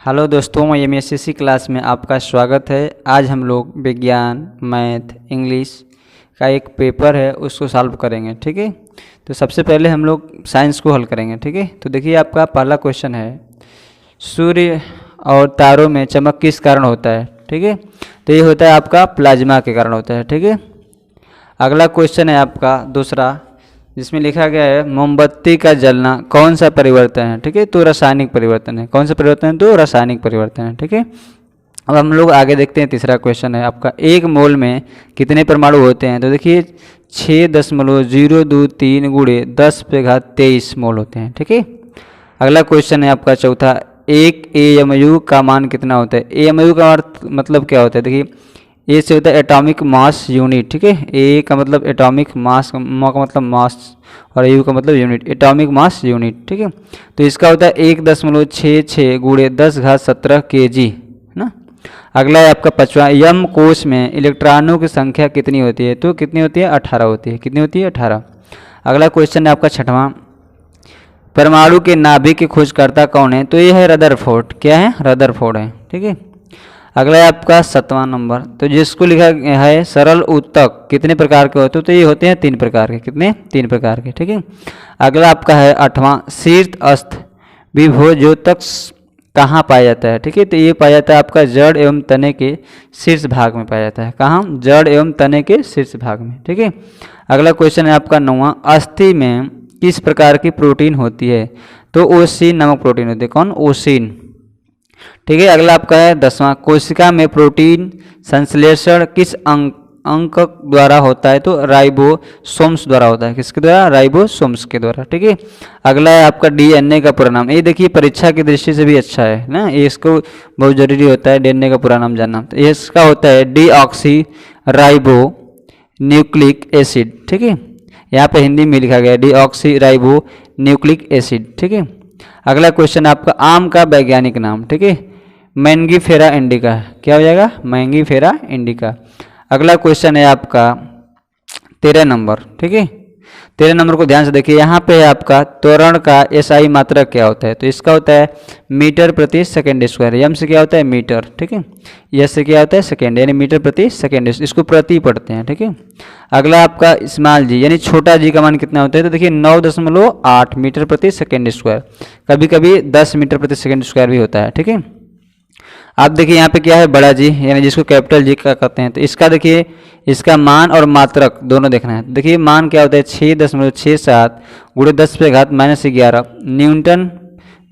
Hello दोस्तों, एमएससीसी class में आपका स्वागत है। आज हम लोग विज्ञान, मैथ, इंग्लिश का एक पेपर है उसको सॉल्व करेंगे। ठीक है, तो सबसे पहले हम लोग साइंस को हल करेंगे। ठीक है, तो देखिए आपका पहला क्वेश्चन है, सूर्य और तारों में चमक किस कारण होता है। ठीक है, तो ये होता है आपका प्लाज्मा के कारण होता है। ठीक है, अगला क्वेश्चन है आपका दूसरा, जिसमें लिखा गया है मोमबत्ती का जलना कौन सा परिवर्तन है। ठीक है, तो रासायनिक परिवर्तन है। कौन सा परिवर्तन है? तो रासायनिक परिवर्तन है। ठीक है, अब हम लोग आगे देखते हैं। तीसरा क्वेश्चन है आपका, एक मोल में कितने परमाणु होते हैं। तो देखिए 6.023 गुणे 10⁻23 मोल होते हैं। ठीक है, अगला क्वेश्चन है आपका चौथा, एक एएमयू का मान कितना होता है। एएमयू का मतलब क्या होता है? देखिए ए से होता है एटॉमिक मास यूनिट। ठीक है, ए का मतलब एटॉमिक मास, म का मतलब मास और यू का मतलब यूनिट, एटॉमिक मास यूनिट। ठीक है, तो इसका होता है 1.66 गुणे 10⁻17 kg ना। अगला है आपका पांचवा, यम कोश में इलेक्ट्रॉनों की संख्या कितनी होती है। तो कितनी होती है? 18 होती है। कितनी होती है? 18। अगला क्वेश्चन है आपका छठवां, परमाणु के नाभिक की खोजकर्ता कौन है। तो ये है रदरफोर्ड। क्या है? रदरफोर्ड है। ठीक है, अगला है आपका 7वां नंबर, तो जिसको लिखा है सरल ऊतक कितने प्रकार के होते हैं। तो ये होते हैं 3 प्रकार के। कितने? 3 प्रकार के। ठीक है, अगला आपका है 8वां, शीर्ष अस्थ विभोजोतक कहाँ पाया जाता है। ठीक है, तो ये पाया जाता है आपका जड़ एवं तने के शीर्ष भाग में पाया जाता है। कहाँ? जड़ एवं तने के शीर्ष भाग में। ठीक है, अगला क्वेश्चन है आपका 9वां, अस्थि में किस प्रकार की प्रोटीन होती है। तो ओसिन नामक प्रोटीन होती है। कौन? ओसिन। ठीक है, अगला आपका है 10वां, कोशिका में प्रोटीन संश्लेषण किस अंक द्वारा होता है। तो राइबोसोम्स द्वारा होता है। किसके द्वारा? राइबोसोम्स के द्वारा। ठीक है, अगला है आपका डीएनए का पूरा नाम। ये देखिए परीक्षा की दृष्टि से भी अच्छा है ना, ये इसको बहुत जरूरी होता है डीएनए का पूरा नाम जानना। तो इसका होता है डीऑक्सी राइबो न्यूक्लिक एसिड। ठीक है, यहाँ पे हिंदी में लिखा गया डीऑक्सी राइबो न्यूक्लिक एसिड। ठीक है, अगला क्वेश्चन आपका, आम का वैज्ञानिक नाम। ठीक है, मैंगीफेरा इंडिका। क्या हो जाएगा? Mangifera indica. अगला क्वेश्चन है आपका 13 नंबर। ठीक है, 13 नंबर को ध्यान से देखिए, यहाँ पे है आपका त्वरण का एसआई मात्रक क्या होता है। तो इसका होता है मीटर प्रति सेकेंड स्क्वायर। यम से क्या होता है? मीटर। ठीक है, यस से क्या होता है? सेकेंड, यानी मीटर प्रति सेकेंड, इसको प्रति पढ़ते हैं। ठीक है, अगला आपका स्मॉल जी यानी छोटा जी का मान कितना होता है। तो देखिए 9.8 मीटर प्रति सेकेंड स्क्वायर, कभी कभी 10 मीटर प्रति सेकेंड स्क्वायर भी होता है। ठीक है, आप देखिए यहाँ पे क्या है? बड़ा जी यानी जिसको कैपिटल जी का कहते हैं। तो इसका देखिए, इसका मान और मात्रक दोनों देखना है। देखिए मान क्या होता है? 6.67 गुणे 10⁻−11 न्यूटन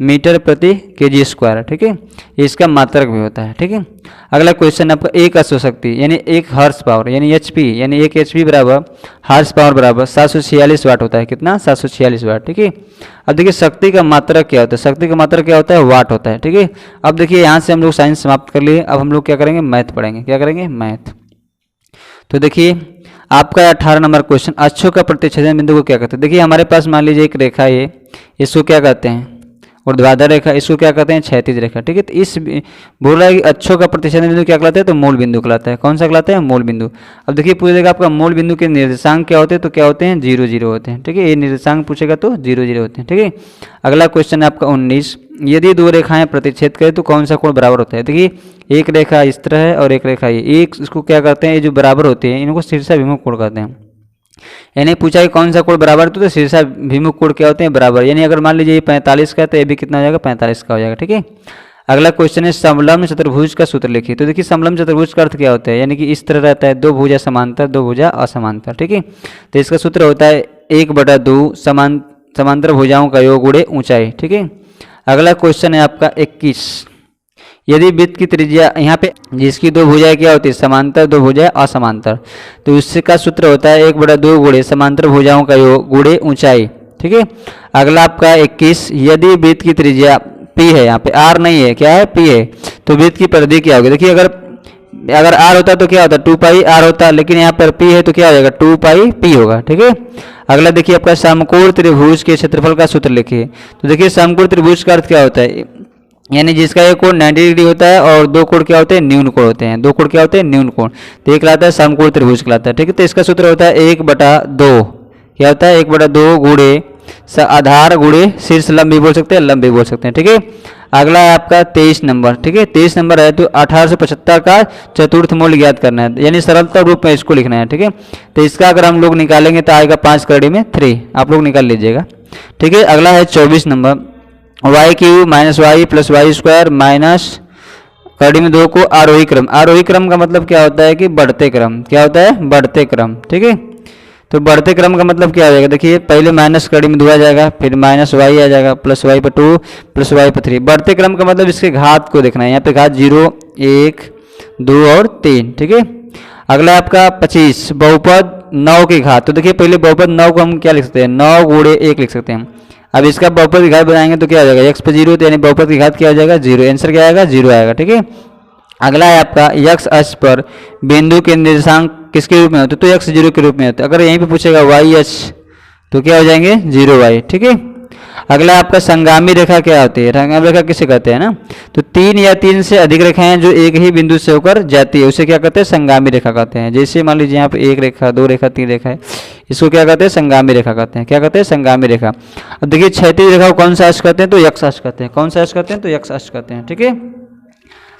मीटर प्रति केजी स्क्वायर। ठीक है, इसका मात्रक भी होता है। ठीक है, अगला क्वेश्चन आपका, एक अश्वशक्ति यानी एक हॉर्स पावर यानी एचपी, यानी एक एचपी बराबर हॉर्स पावर बराबर 746 वाट होता है। कितना? 746 वाट। ठीक है, अब देखिए शक्ति का मात्रक क्या होता है। शक्ति का मात्रक क्या होता है? वाट होता है। ठीक है, अब देखिए यहाँ से हम लोग साइंस समाप्त कर लिए। अब हम लोग क्या करेंगे? मैथ पढ़ेंगे। क्या करेंगे? मैथ। तो देखिए आपका 18 नंबर क्वेश्चन, अक्षों का प्रतिच्छेदन बिंदु को क्या कहते हैं। देखिए हमारे पास मान लीजिए एक रेखा है, इसको क्या कहते हैं? ऊर्ध्वाधर रेखा। इसको क्या कहते हैं? क्षैतिज रेखा। ठीक है, तो इस बोला है कि अक्षों का प्रतिच्छेदन बिंदु क्या कहलाता है। तो मूल बिंदु कहलाता है। कौन सा कहलाता है? मूल बिंदु। अब देखिए पूछेगा आपका मूल बिंदु के निर्देशांक क्या होते हैं। तो क्या होते हैं? 0 0 होते हैं। ठीक है, ये निर्देशांक पूछेगा तो 0 0 होते हैं। ठीक है, अगला क्वेश्चन है आपका 19, यदि दो रेखाएं प्रतिच्छेद करें तो कौन सा कोण बराबर होता है। देखिए एक रेखा इस तरह है और एक रेखा ये, एक इसको क्या करते हैं? ये जो बराबर होते हैं इनको शीर्षाभिमुख कोण कहते हैं। यानी पूछा कि कौन सा कोण बराबर, तो शीर्षाभिमुख कोण क्या होते हैं? बराबर। यानी अगर मान लीजिए ये 45 का है तो ये भी कितना हो जाएगा? 45 का हो जाएगा। ठीक है, अगला क्वेश्चन है समलंब चतुर्भुज का सूत्र लिखिए। तो देखिए समलंब चतुर्भुज का अर्थ क्या होता है? यानी कि इस तरह रहता है, दो भुजा समांतर दो भुजा असमांतर। ठीक है, तो इसका सूत्र होता है 1/2 समांतर भुजाओं का योग गुणे ऊंचाई। ठीक है, अगला क्वेश्चन है आपका 21, यदि वृत्त की त्रिज्या यहाँ पे जिसकी दो भुजाएं क्या होती है? समांतर, दो भुजाएं असमांतर, तो इसका सूत्र होता है 1/2 गुणे समांतर भुजाओं का योग गुणे ऊंचाई। ठीक है, अगला आपका 21, यदि वृत्त की त्रिज्या p है, यहाँ पे r नहीं है, क्या है? p है, तो वृत्त की परिधि क्या होगी। देखिए अगर r होता तो क्या होता? 2πr होता, लेकिन यहाँ पर p है तो क्या हो जाएगा? 2πp होगा। ठीक है, अगला देखिए आपका समकोण त्रिभुज के क्षेत्रफल का सूत्र लिखिए। तो देखिए समकोण त्रिभुज का अर्थ क्या होता है? यानी जिसका एक कोण 90 डिग्री होता है और दो कोण क्या होते हैं? न्यून कोण होते हैं। दो कोण क्या होते हैं? न्यून कोण। तो एक कहलाता है समकोण त्रिभुज कहलाता है। ठीक है, तो इसका सूत्र होता है 1/2, क्या होता है? 1/2 गुणे आधार गुणे शीर्ष लंब भी बोल सकते हैं, लंब भी बोल सकते हैं। ठीक है, अगला है आपका 23 नंबर, ठीक है। 23 नंबर है तो 1875 का चतुर्थ मूल्य ज्ञात करना है, यानी सरलता रूप में इसको लिखना है, ठीक है। तो इसका अगर हम लोग निकालेंगे तो आएगा 5 कड़ी में 3, आप लोग निकाल लीजिएगा, ठीक है। अगला है 24 number, Y Q minus Y plus Y square minus कड़ी में 2 को आरोही क्रम। आरोही क्रम का मतलब क्या होता है कि बढ़ते क्रम, क्या होता है, बढ़ते क्रम, ठीक है। तो बढ़ते क्रम का मतलब क्या हो जाएगा, देखिए पहले माइनस कड़ी में 2 आ जाएगा, फिर माइनस वाई आ जाएगा, प्लस वाई पर 2 प्लस वाई पर 3। बढ़ते क्रम का मतलब इसके घात को देखना है, यहाँ पे घात 0 1 2 और 3, ठीक है। अगला आपका 25 बहुपद 9 की घात। तो देखिए पहले बहुपद 9 को हम क्या लिख सकते हैं, 9 गुणे 1 लिख सकते हैं। अब इसका बहुपद की घात बनाएंगे तो क्या हो जाएगा, x पे 0, तो यानी बहुपद की घात क्या हो जाएगा, 0। आंसर क्या आएगा, 0 आएगा, ठीक है। अगला है आपका x अक्ष पर बिंदु के निर्देशांक किसके रूप में होते हैं, तो x 0 के रूप में होते हैं। अगर यहीं पे पूछेगा y अक्ष तो क्या हो जाएंगे, 0y, ठीक है। अगला आपका संगामी रेखा क्या होती है, संगामी रेखा किसे कहते हैं ना, तो 3 या 3 से अधिक रेखाएं जो एक ही बिंदु से होकर जाती है उसे क्या कहते हैं, संगामी रेखा कहते हैं। जैसे मान लीजिए यहाँ पे 1 रेखा 2 रेखा 3 रेखा है, इसको क्या कहते हैं, संगामी रेखा कहते हैं। क्या कहते हैं, संगामी रेखा। अब देखिए क्षैतिज रेखा को कौन सा अक्ष कहते हैं, तो x अक्ष कहते हैं। कौन सा अक्ष कहते हैं, तो x अक्ष कहते हैं, ठीक है।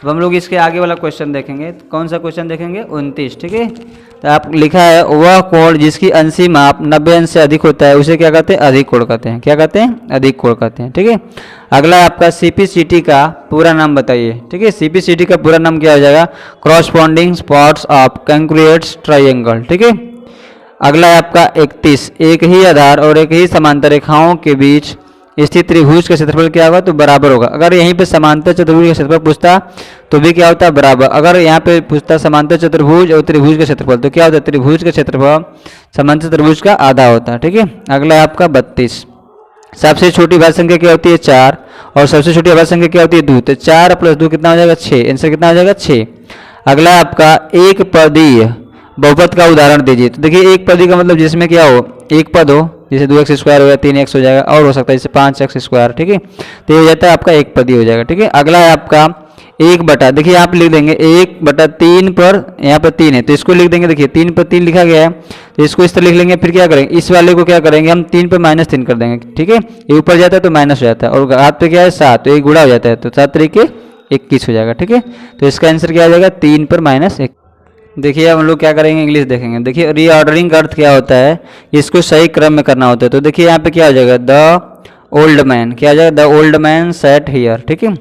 अब हम लोग इसके आगे वाला क्वेश्चन देखेंगे, कौन सा क्वेश्चन देखेंगे, 29, ठीक है। तो आप लिखा है वह कोण जिसकी अंशी माप 90 अंश से अधिक होता है उसे क्या कहते हैं, अधिक कोण कहते हैं। क्या कहते हैं, अधिक कोण कहते हैं, ठीक है। अगला आपका CPCT का पूरा नाम बताइए, ठीक है। CPCT का पूरा नाम क्या हो जाएगा, corresponding spots of concrete triangle, ठीक है। अगला है आपका 31 एक ही आधार और एक ही समांतर रेखाओं के बीच स्थित त्रिभुज का क्षेत्रफल क्या होगा, तो बराबर होगा। अगर यहीं पे समांतर चतुर्भुज का क्षेत्रफल पूछता तो भी क्या होता है, बराबर। अगर यहाँ पे पूछता समांतर चतुर्भुज और त्रिभुज का क्षेत्रफल तो क्या होता है, त्रिभुज का क्षेत्रफल समांतर चतुर्भुज का आधा होता है, ठीक है। अगला है आपका 32 सबसे छोटी भाज्य संख्या क्या होती है, 4 और सबसे छोटी भाज्य संख्या क्या होती है, 2। तो 4 प्लस 2 कितना हो जाएगा, 6। आंसर कितना हो जाएगा, 6। अगला है आपका एक पदीय बहुपद का उदाहरण दीजिए। तो देखिए एक पदी का मतलब जिसमें क्या हो, एक पद हो, जैसे 2x स्क्वायर हो गया, 3x हो जाएगा, और हो सकता है जैसे 5x स्क्वायर, ठीक है। तो ये हो जाता है आपका एक पदी हो जाएगा, ठीक है। अगला है आपका 1/, देखिए आप लिख देंगे 1/3 पर, यहाँ पर 3 है तो इसको लिख देंगे, देखिए 3 पर 3 लिखा गया है तो इसको इस तरह लिख लेंगे। फिर क्या करेंगे, इस वाले को क्या करेंगे हम, 3 पर -3 कर देंगे, ठीक है। ये ऊपर जाता है तो माइनस हो जाता है, और हाथ पे क्या है 7, तो एक गुणा हो जाता है, तो 7 तरीके 21 हो जाएगा, ठीक है। तो इसका आंसर क्या आ जाएगा, 3 पर -1। देखिए अब हम लोग क्या करेंगे, इंग्लिश देखेंगे। देखिए रीऑर्डरिंग का अर्थ क्या होता है, इसको सही क्रम में करना होता है। तो देखिए यहाँ पे क्या हो जाएगा, द ओल्ड मैन, क्या हो जाएगा, the old man set here, ठीक है।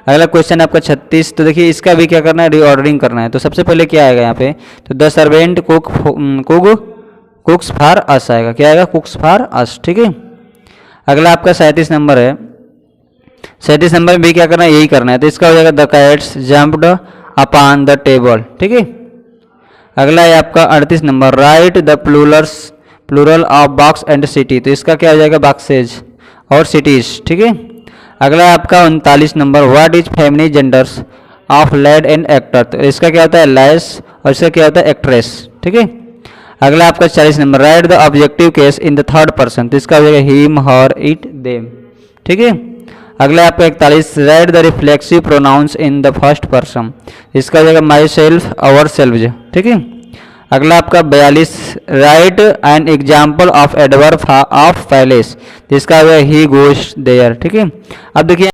अगला क्वेश्चन आपका 36, तो देखिए इसका भी क्या करना है, रीऑर्डरिंग करना है। तो सबसे पहले क्या आएगा यहाँ पे, तो द सर्वेंट कुक्स फॉर अस आएगा, क्या आएगा, कुक्स फॉर अस, ठीक है। अगला आपका 37 नंबर है, 37 नंबर में भी क्या करना है, यही करना है। तो इसका हो जाएगा the cats jumped upon the table, ठीक है। अगला है आपका 38 number, write the plural of box and city. तो इसका क्या हो जाएगा, बॉक्सेज और सिटीज, ठीक है। अगला है आपका 39 number, what is feminine genders of lad and actor. तो इसका क्या होता है, लैस, और इसका क्या होता है, एक्ट्रेस, ठीक है। अगला आपका 40 number, write the objective case in the third person. तो इसका हो जाएगा हिम हर इट देम, ठीक है। अगला आपका 41, right the reflexive pronouns in the first person. इसका हो जाएगा माई सेल्फ अवर सेल्व्स, ठीक है। अगला आपका 42, right an example of adverb of palace. इसका हो जाएगा ही गोस देयर, ठीक है। अब देखिए